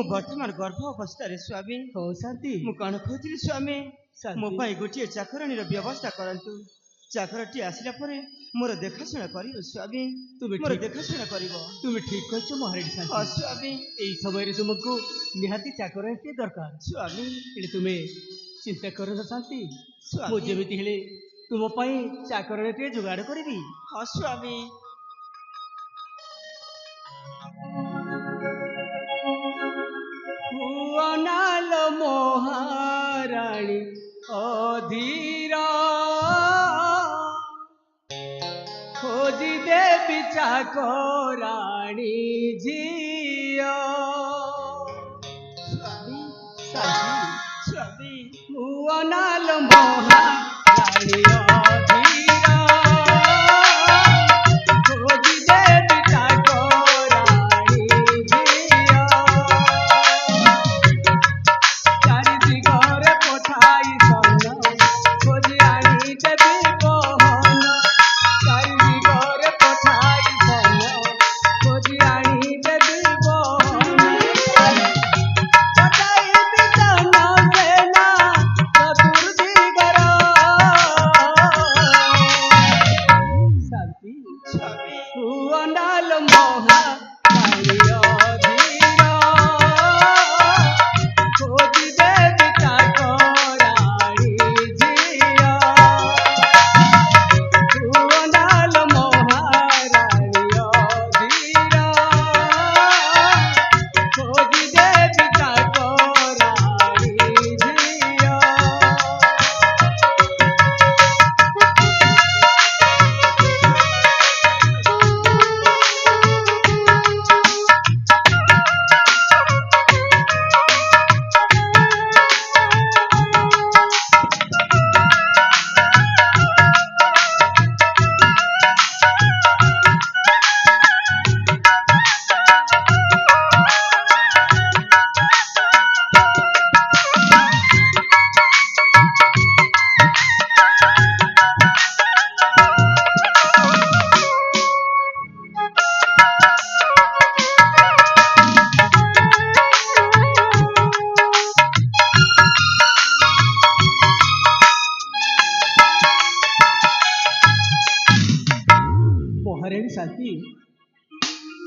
वर्तमान गर्भ अवस्था स्वामी हो शांति मु कौन खोजली स्वामी मो गोटे चाकरानी व्यवस्था करंतु चाकरटी आसला परे मोर देखाशुना करियो स्वामी मोर देखाशुना करिवो तुम ठीक कहछ महारानी शांति स्वामी एई समय तुमको निहाती चाकरानी दरकार स्वामी एले तुमे चिंता करो ना शांति स्वामी मो जेमिति हेले तुम पई चाकरानी जुगाड़ करबी हां स्वामी अनाल महाराणी अधीरा खोजी देवी चाकराणी झिया स्वामी स्वामी स्वामी अनाल महाराणी अधीरा खोजी देवी चाकराणी झिया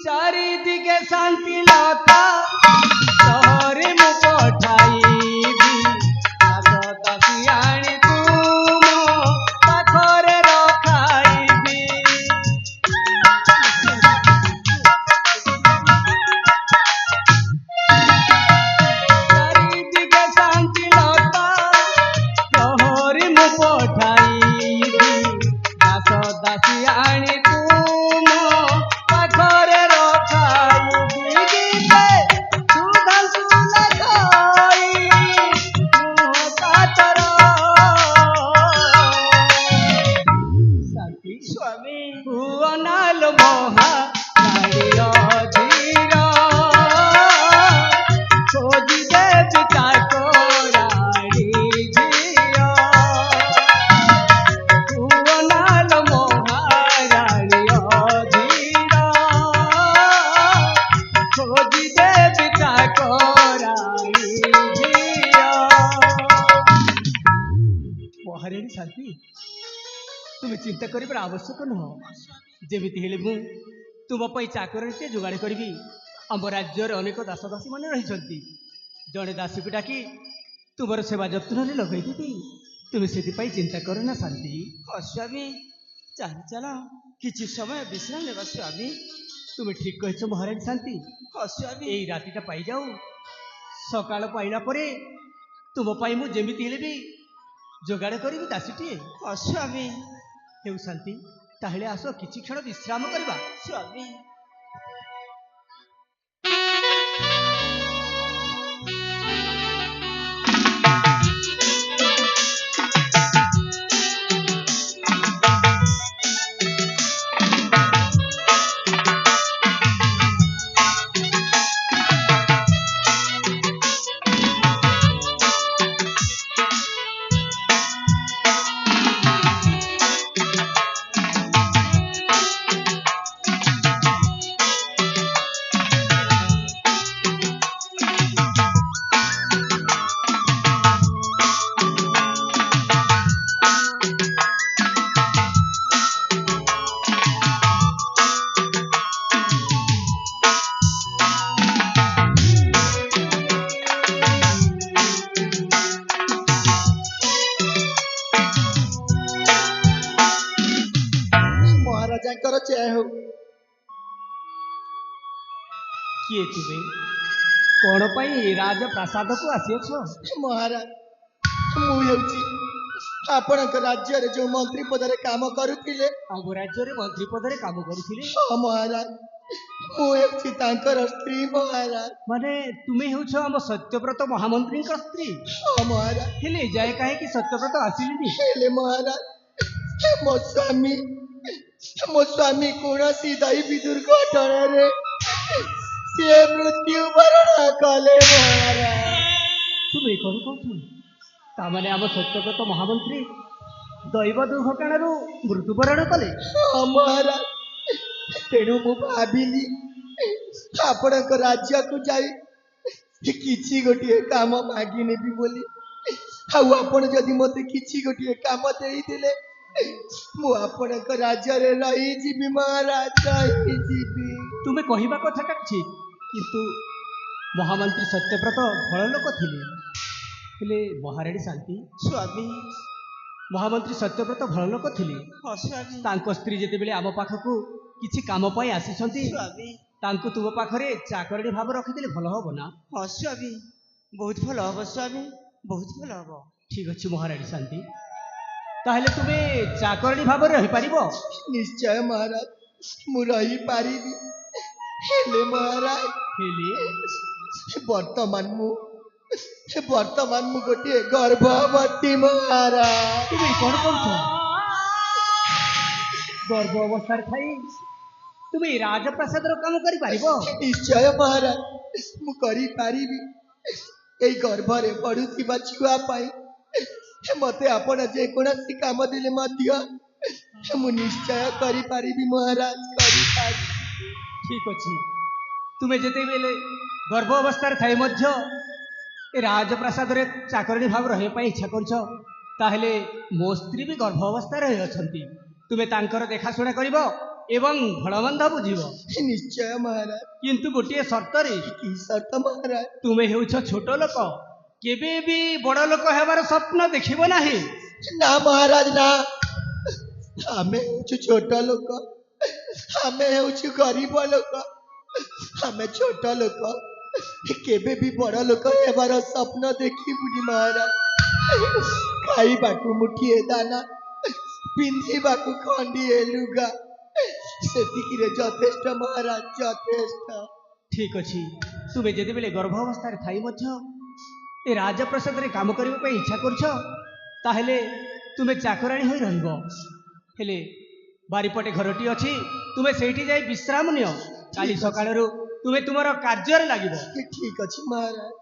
चारिदिके शांति लता सहरे मु पठाइबी दासियाणी तुम पाखरे रखाइबी चारिदिके शांति लता सहरे मु पठाइबी दासियाणी तुम चिंता कर आवश्यक नुह जमीती हेले मु तुम चाकरी जोगाड़ करी आम राज्य अनेक दास दासी मान रही जड़े दासी को डाकी तुम सेवा जत्न लगे तुम से चिंता कर ना शांति स्वामी चल चल कि समय विश्राम लेवा स्वामी তুমি ঠিক কইছো মহারানী শান্তি। ହଁ ସ୍ୱାମୀ এই রাতিটা পাই যাও, সকাল পাইলা পরে তুম পাই মু যেমিতি হেলে বি যোগাড় করিবি দাসীটিଏ। ହଁ ସ୍ୱାମୀ ହେଉ ଶାନ୍ତି, ତାହେଲେ ଆସ କିଛି କ୍ଷଣ ବିଶ୍ରାମ କରିବା। ସ୍ୱାମୀ ମହାରାଜାଙ୍କର ଜୟ ହଉ। କିଏ ତୁମେ? କଣ ପାଇଁ ରାଜପ୍ରାସାଦକୁ ଆସିଅଛ? ମହାରାଜ, ମୁଁ ହେଉଛି ଆପଣଙ୍କ ରାଜ୍ୟରେ ଯୋଉ ମନ୍ତ୍ରୀ ପଦରେ କାମ କରୁଥିଲେ। ଆମ ରାଜ୍ୟରେ ମନ୍ତ୍ରୀ ପଦରେ କାମ କରୁଥିଲେ? ହଁ ମହାରାଜ, ମୁଁ ହେଉଛି ତାଙ୍କର ସ୍ତ୍ରୀ ମହାରାଜ। ମାନେ ତୁମେ ହେଉଛ ଆମ ସତ୍ୟବ୍ରତ ମହାମନ୍ତ୍ରୀଙ୍କ ସ୍ତ୍ରୀ? ହଁ ମହାରାଜ। ହେଲେ ଯାଏ କାହିଁକି ସତ୍ୟବ୍ରତ ଆସିଲେନି? ହେଲେ ମହାରାଜ, ମୋ ସ୍ୱାମୀ କୌଣସି ଦୈବୀ ଦୁର୍ଘଟଣାରେ ସିଏ ମୃତ୍ୟୁବରଣ କଲେ ମହାରାଜ। ତୁମେ କଣ କହୁଛ? ତାମାନେ ଆମ ସତ୍ୟବ୍ରତ ମହାମନ୍ତ୍ରୀ ଦୈବ ଦୁର୍ଘଟଣାରୁ ମୃତ୍ୟୁବରଣ କଲେ? ହଁ ମହାରାଜ, ତେଣୁ ମୁଁ ଭାବିଲି ଆପଣଙ୍କ ରାଜ୍ୟକୁ ଯାଇ କିଛି ଗୋଟିଏ କାମ ମାଗି ନେବି ବୋଲି। ଆଉ ଆପଣ ଯଦି ମୋତେ କିଛି ଗୋଟିଏ କାମ ଦେଇଦେଲେ ମୁଁ ଆପଣଙ୍କ ରାଜ୍ୟରେ ରହିଯିବି ମହାରାଜ, ରହିଯିବି। ତୁମେ କହିବା କଥାଟା ଠିକ୍, କିନ୍ତୁ ମହାମନ୍ତ୍ରୀ ସତ୍ୟବ୍ରତ ଭଲ ଲୋକ ଥିଲେ। ହେଲେ ମହାରାଣୀ ଶାନ୍ତି, ସ୍ୱାମୀ ମହାମନ୍ତ୍ରୀ ସତ୍ୟବ୍ରତ ଭଲ ଲୋକ ଥିଲେ। ହଁ ସ୍ୱାମୀ ତାଙ୍କ ସ୍ତ୍ରୀ ଯେତେବେଳେ ଆମ ପାଖକୁ କିଛି କାମ ପାଇଁ ଆସିଛନ୍ତି, ସ୍ୱାମୀ ତାଙ୍କୁ ତୁମ ପାଖରେ ଚାକରଣୀ ଭାବରେ ରଖିଦେଲେ ଭଲ ହବ ନା? ହଁ ସ୍ୱାମୀ ବହୁତ ଭଲ ହବ ସ୍ୱାମୀ, ବହୁତ ଭଲ ହବ। ଠିକ୍ ଅଛି ମହାରାଣୀ ଶାନ୍ତି, ତାହେଲେ ତୁମେ ଚାକରଣୀ ଭାବରେ ରହିପାରିବ? ନିଶ୍ଚୟ ମହାରାଜ, ମୁଁ ରହିପାରିବି। ହେଲେ ମହାରାଜ, ହେଲେ ବର୍ତ୍ତମାନ ମୁଁ ଗୋଟିଏ ଗର୍ଭବତୀ ମହାରାଜ। ତୁମେ କଣ କରୁଛ? ଗର୍ଭ ଅବସ୍ଥାରେ ଥାଇ ତୁମେ ରାଜପ୍ରାସାଦର କାମ କରିପାରିବ? ନିଶ୍ଚୟ ମହାରାଜ, ମୁଁ କରିପାରିବି। ଏଇ ଗର୍ଭରେ ପଡୁଥିବା ଛୁଆ ପାଇଁ ମତେ ଆପଣ ଯେକୌଣସି କାମ ଦେଲେ ମଧ୍ୟ ମୁଁ ନିଶ୍ଚୟ କରିପାରିବି ମହାରାଜ, କରିପାରିବି। ଠିକ୍ ଅଛି, ତୁମେ ଯେତେବେଳେ ଗର୍ଭ ଅବସ୍ଥାରେ ଥାଇ ମଧ୍ୟ ଏ ରାଜପ୍ରାସାଦରେ ଚାକରଣୀ ଭାବରେ ରହିବା ପାଇଁ ଇଚ୍ଛା କରୁଛ, ତାହେଲେ ମୋ ସ୍ତ୍ରୀ ବି ଗର୍ଭ ଅବସ୍ଥାରେ ଅଛନ୍ତି। ତୁମେ ତାଙ୍କର ଦେଖାଶୁଣା କରିବ ଏବଂ ଭଳମନ୍ଦ ବୁଝିବ। ନିଶ୍ଚୟ ମହାରାଜ। କିନ୍ତୁ ଗୋଟିଏ ସର୍ତ୍ତରେ। କି ସର୍ତ୍ତ ମହାରାଜ? ତୁମେ ହେଉଛ ଛୋଟ ଲୋକ, କେବେ ବି ବଡ଼ ଲୋକ ହେବାର ସ୍ୱପ୍ନ ଦେଖିବ ନାହିଁ। ନା ମହାରାଜ ନା, ଆମେ ହେଉଛୁ ଛୋଟ ଲୋକ, ଆମେ ହେଉଛୁ ଗରିବ ଲୋକ, ଆମେ ଛୋଟ ଲୋକ, କେବେ ବି ବଡ଼ ଲୋକ ହେବାର ସ୍ୱପ୍ନ ଦେଖିବୁନି ମହାରାଜ। ଖାଇବାକୁ ମୁଠିଏ ଦାନା, ପିନ୍ଧିବାକୁ ଖଣ୍ଡିଏ ଲୁଗା, ସେତିକିରେ ଯଥେଷ୍ଟ ମହାରାଜ, ଯଥେଷ୍ଟ। ଠିକ୍ ଅଛି, ତୁମେ ଯେତେବେଳେ ଗର୍ଭ ଅବସ୍ଥାରେ ଥାଇ ମଧ୍ୟ ଏ ରାଜପ୍ରାସାଦରେ କାମ କରିବା ପାଇଁ ଇଚ୍ଛା କରୁଛ, ତାହେଲେ ତୁମେ ଚାକରାଣୀ ହୋଇ ରହିବ। ହେଲେ ବାରିପଟେ ଘରଟି ଅଛି, ତୁମେ ସେଇଠି ଯାଇ ବିଶ୍ରାମ ନିଅ। କାଲି ସକାଳରୁ ତୁମେ ତୁମର କାର୍ଯ୍ୟରେ ଲାଗିବ। ଠିକ୍ ଅଛି ମହାରାଜ।